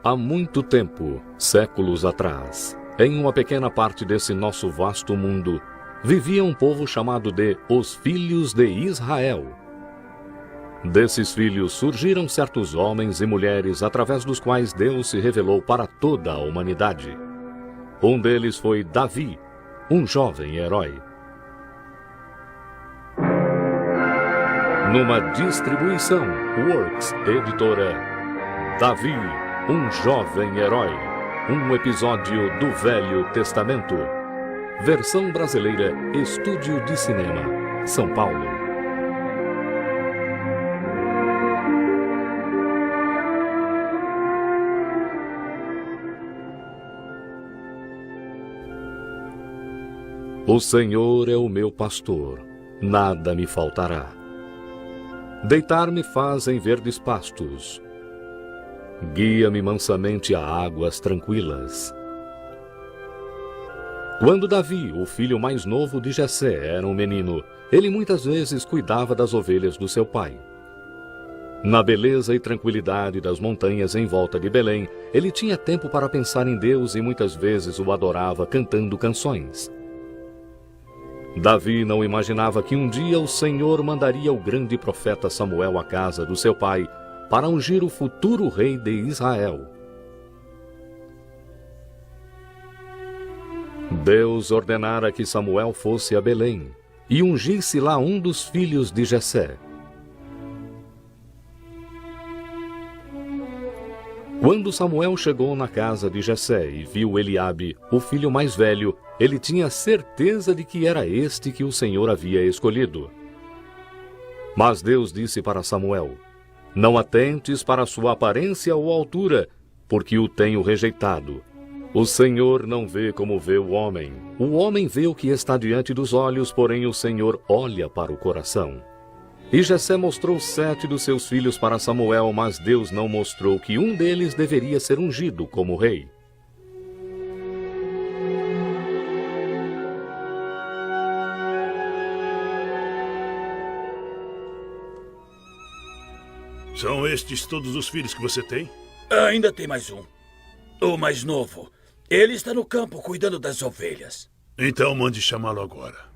Há muito tempo, séculos atrás, em uma pequena parte desse nosso vasto mundo, vivia um povo chamado de os Filhos de Israel. Desses filhos surgiram certos homens e mulheres através dos quais Deus se revelou para toda a humanidade. Um deles foi Davi, um jovem herói. Numa distribuição Works Editora, Davi, um jovem herói. Um episódio do Velho Testamento. Versão brasileira, Estúdio de Cinema, São Paulo. O Senhor é o meu pastor, nada me faltará. Deitar-me faz em verdes pastos. Guia-me mansamente a águas tranquilas. Quando Davi, o filho mais novo de Jessé, era um menino, ele muitas vezes cuidava das ovelhas do seu pai. Na beleza e tranquilidade das montanhas em volta de Belém, ele tinha tempo para pensar em Deus e muitas vezes o adorava cantando canções. Davi não imaginava que um dia o Senhor mandaria o grande profeta Samuel à casa do seu pai para ungir o futuro rei de Israel. Deus ordenara que Samuel fosse a Belém e ungisse lá um dos filhos de Jessé. Quando Samuel chegou na casa de Jessé e viu Eliabe, o filho mais velho, ele tinha certeza de que era este que o Senhor havia escolhido. Mas Deus disse para Samuel: não atentes para sua aparência ou altura, porque o tenho rejeitado. O Senhor não vê como vê o homem vê o que está diante dos olhos, porém o Senhor olha para o coração. E Jessé mostrou 7 dos seus filhos para Samuel, mas Deus não mostrou que um deles deveria ser ungido como rei. São estes todos os filhos que você tem? Ainda tem mais um. O mais novo. Ele está no campo cuidando das ovelhas. Então mande chamá-lo agora.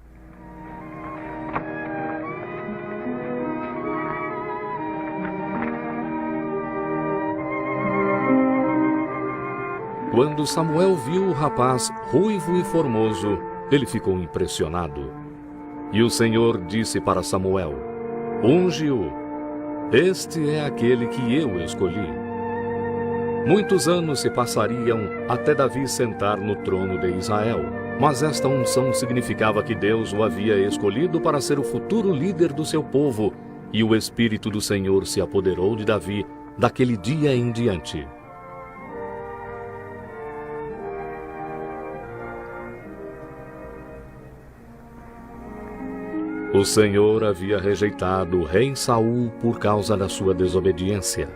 Quando Samuel viu o rapaz ruivo e formoso, ele ficou impressionado. E o Senhor disse para Samuel: unge-o. Este é aquele que eu escolhi. Muitos anos se passariam até Davi sentar no trono de Israel, mas esta unção significava que Deus o havia escolhido para ser o futuro líder do seu povo, e o Espírito do Senhor se apoderou de Davi daquele dia em diante. O Senhor havia rejeitado o rei Saul por causa da sua desobediência.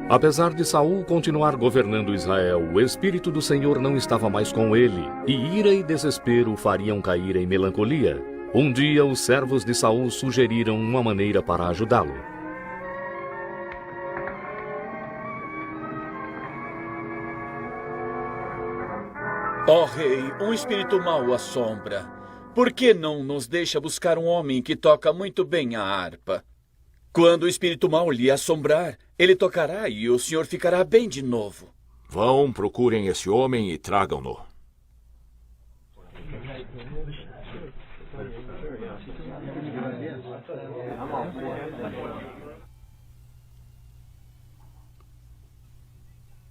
Apesar de Saul continuar governando Israel, o Espírito do Senhor não estava mais com ele, e ira e desespero o fariam cair em melancolia. Um dia os servos de Saul sugeriram uma maneira para ajudá-lo. Ó rei, um espírito mau o assombra. Por que não nos deixa buscar um homem que toca muito bem a harpa? Quando o espírito mau lhe assombrar, ele tocará e o senhor ficará bem de novo. Vão, procurem esse homem e tragam-no.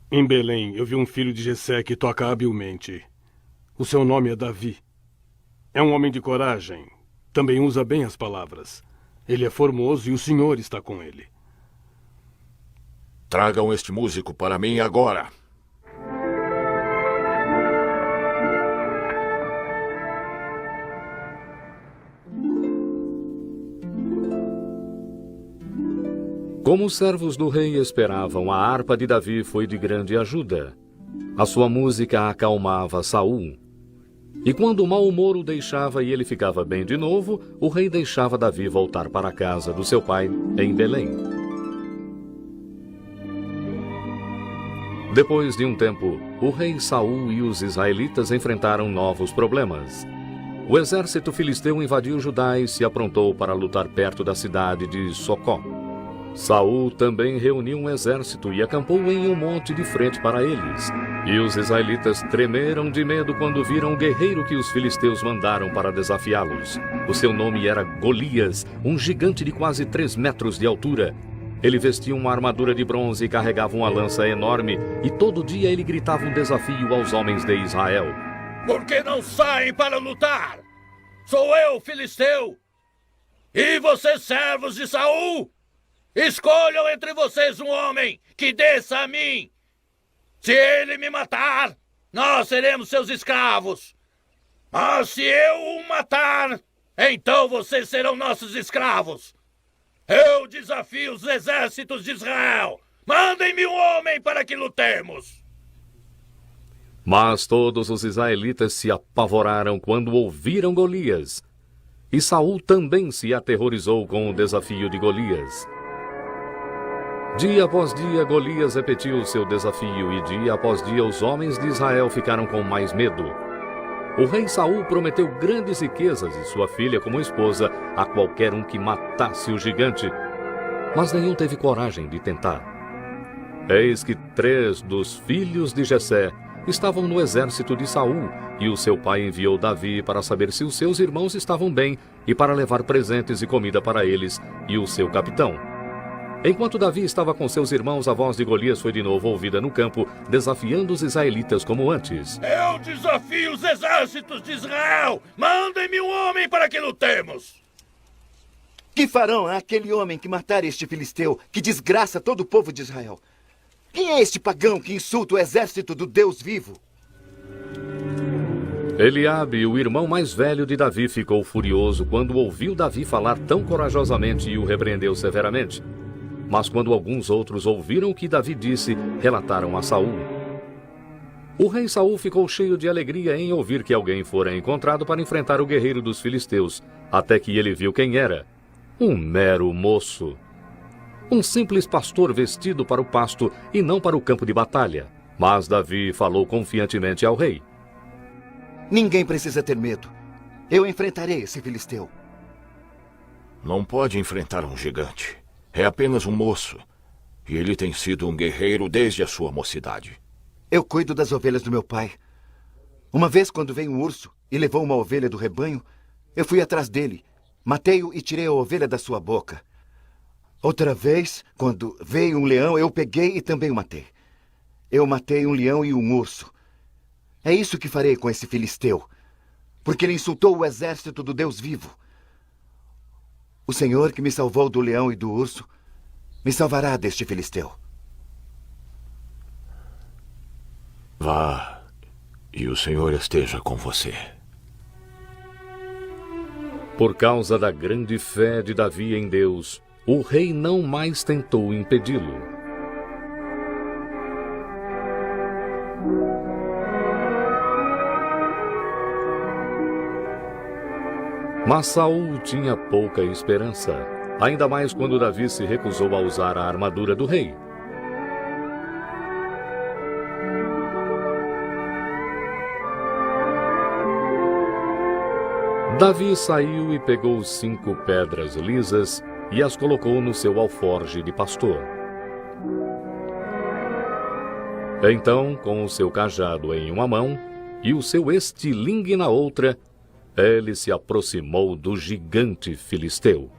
Em Belém, eu vi um filho de Jessé que toca habilmente. O seu nome é Davi. É um homem de coragem. Também usa bem as palavras. Ele é formoso e o Senhor está com ele. Tragam este músico para mim agora. Como os servos do rei esperavam, a harpa de Davi foi de grande ajuda. A sua música acalmava Saul. E quando o mau humor o deixava e ele ficava bem de novo, o rei deixava Davi voltar para a casa do seu pai, em Belém. Depois de um tempo, o rei Saul e os israelitas enfrentaram novos problemas. O exército filisteu invadiu Judá e se aprontou para lutar perto da cidade de Socó. Saul também reuniu um exército e acampou em um monte de frente para eles. E os israelitas tremeram de medo quando viram o guerreiro que os filisteus mandaram para desafiá-los. O seu nome era Golias, um gigante de quase 3 metros de altura. Ele vestia uma armadura de bronze e carregava uma lança enorme, e todo dia ele gritava um desafio aos homens de Israel. Por que não saem para lutar? Sou eu, filisteu! E vocês, servos de Saul? Escolham entre vocês um homem que desça a mim. Se ele me matar, nós seremos seus escravos. Mas se eu o matar, então vocês serão nossos escravos. Eu desafio os exércitos de Israel. Mandem-me um homem para que lutemos. Mas todos os israelitas se apavoraram quando ouviram Golias. E Saul também se aterrorizou com o desafio de Golias. Dia após dia, Golias repetiu o seu desafio, e dia após dia os homens de Israel ficaram com mais medo. O rei Saul prometeu grandes riquezas e sua filha como esposa a qualquer um que matasse o gigante, mas nenhum teve coragem de tentar. Eis que 3 dos filhos de Jessé estavam no exército de Saul, e o seu pai enviou Davi para saber se os seus irmãos estavam bem e para levar presentes e comida para eles e o seu capitão. Enquanto Davi estava com seus irmãos, a voz de Golias foi de novo ouvida no campo, desafiando os israelitas como antes. Eu desafio os exércitos de Israel! Mandem-me um homem para que lutemos! Que farão aquele homem que matar este filisteu, que desgraça todo o povo de Israel? Quem é este pagão que insulta o exército do Deus vivo? Eliabe, o irmão mais velho de Davi, ficou furioso quando ouviu Davi falar tão corajosamente e o repreendeu severamente. Mas quando alguns outros ouviram o que Davi disse, relataram a Saul. O rei Saul ficou cheio de alegria em ouvir que alguém fora encontrado para enfrentar o guerreiro dos filisteus, até que ele viu quem era. Um mero moço. Um simples pastor vestido para o pasto e não para o campo de batalha. Mas Davi falou confiantemente ao rei. Ninguém precisa ter medo. Eu enfrentarei esse filisteu. Não pode enfrentar um gigante. É apenas um moço. E ele tem sido um guerreiro desde a sua mocidade. Eu cuido das ovelhas do meu pai. Uma vez, quando veio um urso e levou uma ovelha do rebanho, eu fui atrás dele, matei-o e tirei a ovelha da sua boca. Outra vez, quando veio um leão, eu peguei e também o matei. Eu matei um leão e um urso. É isso que farei com esse filisteu, porque ele insultou o exército do Deus vivo. O Senhor que me salvou do leão e do urso, me salvará deste filisteu. Vá, e o Senhor esteja com você. Por causa da grande fé de Davi em Deus, o rei não mais tentou impedi-lo. Mas Saul tinha pouca esperança, ainda mais quando Davi se recusou a usar a armadura do rei. Davi saiu e pegou 5 pedras lisas e as colocou no seu alforje de pastor. Então, com o seu cajado em uma mão e o seu estilingue na outra, ele se aproximou do gigante filisteu.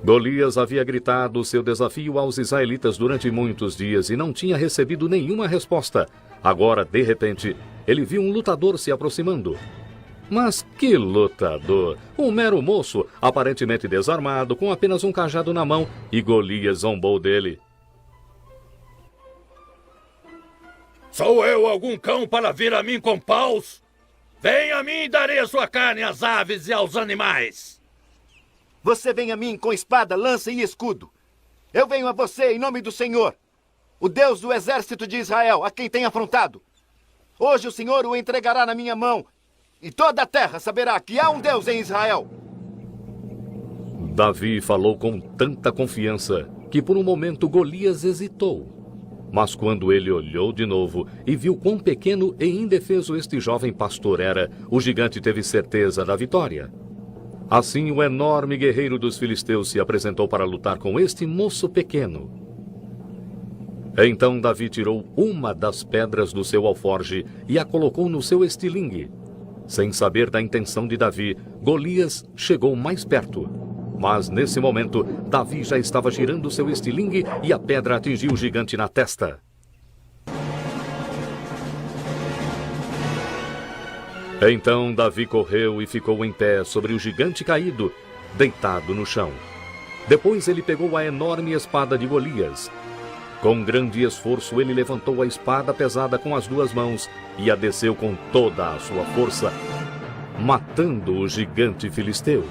Golias havia gritado seu desafio aos israelitas durante muitos dias e não tinha recebido nenhuma resposta. Agora, de repente, ele viu um lutador se aproximando. Mas que lutador! Um mero moço, aparentemente desarmado, com apenas um cajado na mão, e Golias zombou dele. Sou eu algum cão para vir a mim com paus? Venha a mim e darei a sua carne às aves e aos animais. Você vem a mim com espada, lança e escudo. Eu venho a você em nome do Senhor, o Deus do exército de Israel, a quem tem afrontado. Hoje o Senhor o entregará na minha mão, e toda a terra saberá que há um Deus em Israel. Davi falou com tanta confiança que por um momento Golias hesitou. Mas quando ele olhou de novo e viu quão pequeno e indefeso este jovem pastor era, o gigante teve certeza da vitória. Assim, o enorme guerreiro dos filisteus se apresentou para lutar com este moço pequeno. Então Davi tirou uma das pedras do seu alforje e a colocou no seu estilingue. Sem saber da intenção de Davi, Golias chegou mais perto. Mas nesse momento, Davi já estava girando seu estilingue e a pedra atingiu o gigante na testa. Então Davi correu e ficou em pé sobre o gigante caído, deitado no chão. Depois ele pegou a enorme espada de Golias. Com grande esforço ele levantou a espada pesada com as duas mãos e a desceu com toda a sua força, matando o gigante filisteu.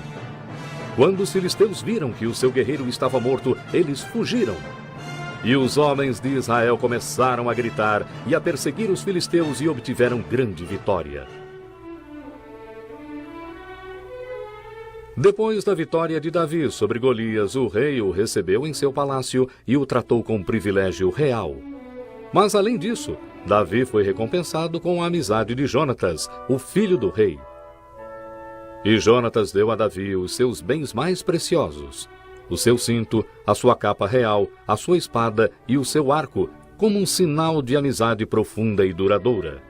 Quando os filisteus viram que o seu guerreiro estava morto, eles fugiram. E os homens de Israel começaram a gritar e a perseguir os filisteus e obtiveram grande vitória. Depois da vitória de Davi sobre Golias, o rei o recebeu em seu palácio e o tratou com privilégio real. Mas além disso, Davi foi recompensado com a amizade de Jonatas, o filho do rei. E Jonatas deu a Davi os seus bens mais preciosos, o seu cinto, a sua capa real, a sua espada e o seu arco, como um sinal de amizade profunda e duradoura.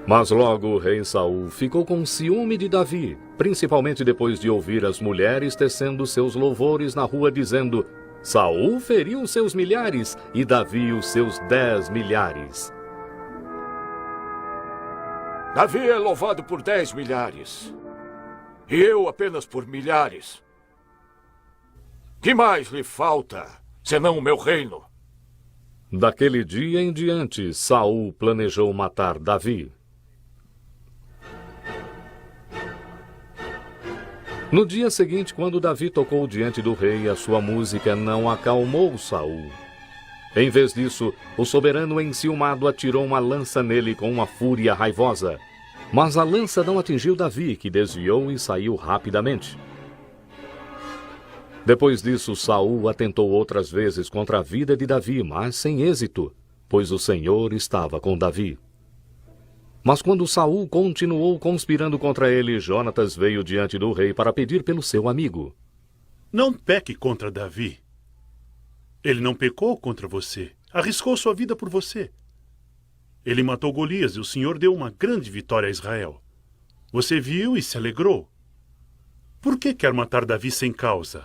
Mas logo o rei Saul ficou com ciúme de Davi, principalmente depois de ouvir as mulheres tecendo seus louvores na rua, dizendo: Saul feriu seus milhares e Davi os seus 10 milhares. Davi é louvado por 10 milhares. E eu apenas por milhares. Que mais lhe falta, senão o meu reino? Daquele dia em diante, Saul planejou matar Davi. No dia seguinte, quando Davi tocou diante do rei, a sua música não acalmou Saul. Em vez disso, o soberano enciumado atirou uma lança nele com uma fúria raivosa. Mas a lança não atingiu Davi, que desviou e saiu rapidamente. Depois disso, Saul atentou outras vezes contra a vida de Davi, mas sem êxito, pois o Senhor estava com Davi. Mas quando Saul continuou conspirando contra ele, Jonatas veio diante do rei para pedir pelo seu amigo. Não peque contra Davi. Ele não pecou contra você. Arriscou sua vida por você. Ele matou Golias e o Senhor deu uma grande vitória a Israel. Você viu e se alegrou. Por que quer matar Davi sem causa?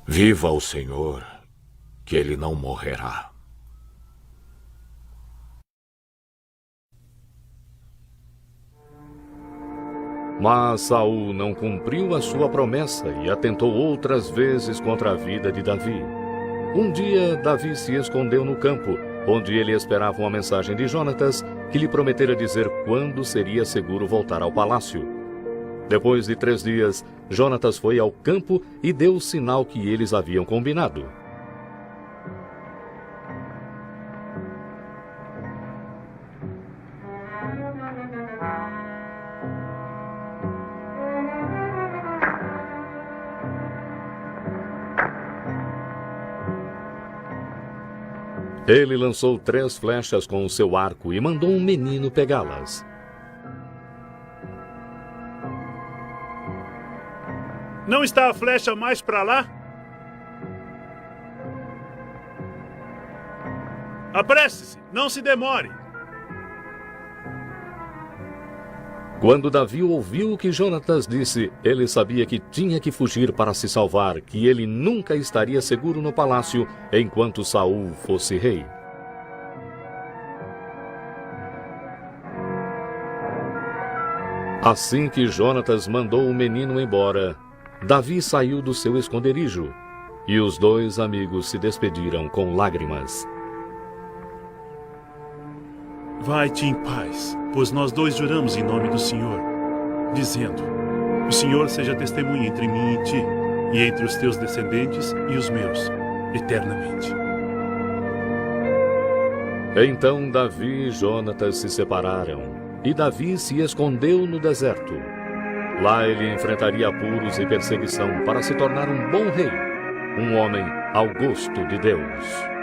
Viva o Senhor, que ele não morrerá. Mas Saul não cumpriu a sua promessa e atentou outras vezes contra a vida de Davi. Um dia, Davi se escondeu no campo, onde ele esperava uma mensagem de Jonatas, que lhe prometera dizer quando seria seguro voltar ao palácio. Depois de 3 dias, Jonatas foi ao campo e deu o sinal que eles haviam combinado. Ele lançou 3 flechas com o seu arco e mandou um menino pegá-las. Não está a flecha mais para lá? Apresse-se, não se demore. Quando Davi ouviu o que Jonatas disse, ele sabia que tinha que fugir para se salvar, que ele nunca estaria seguro no palácio enquanto Saul fosse rei. Assim que Jonatas mandou o menino embora, Davi saiu do seu esconderijo, e os 2 amigos se despediram com lágrimas. Vai-te em paz, pois nós 2 juramos em nome do Senhor, dizendo: o Senhor seja testemunha entre mim e ti, e entre os teus descendentes e os meus, eternamente. Então Davi e Jonatas se separaram, e Davi se escondeu no deserto. Lá ele enfrentaria apuros e perseguição para se tornar um bom rei, um homem ao gosto de Deus.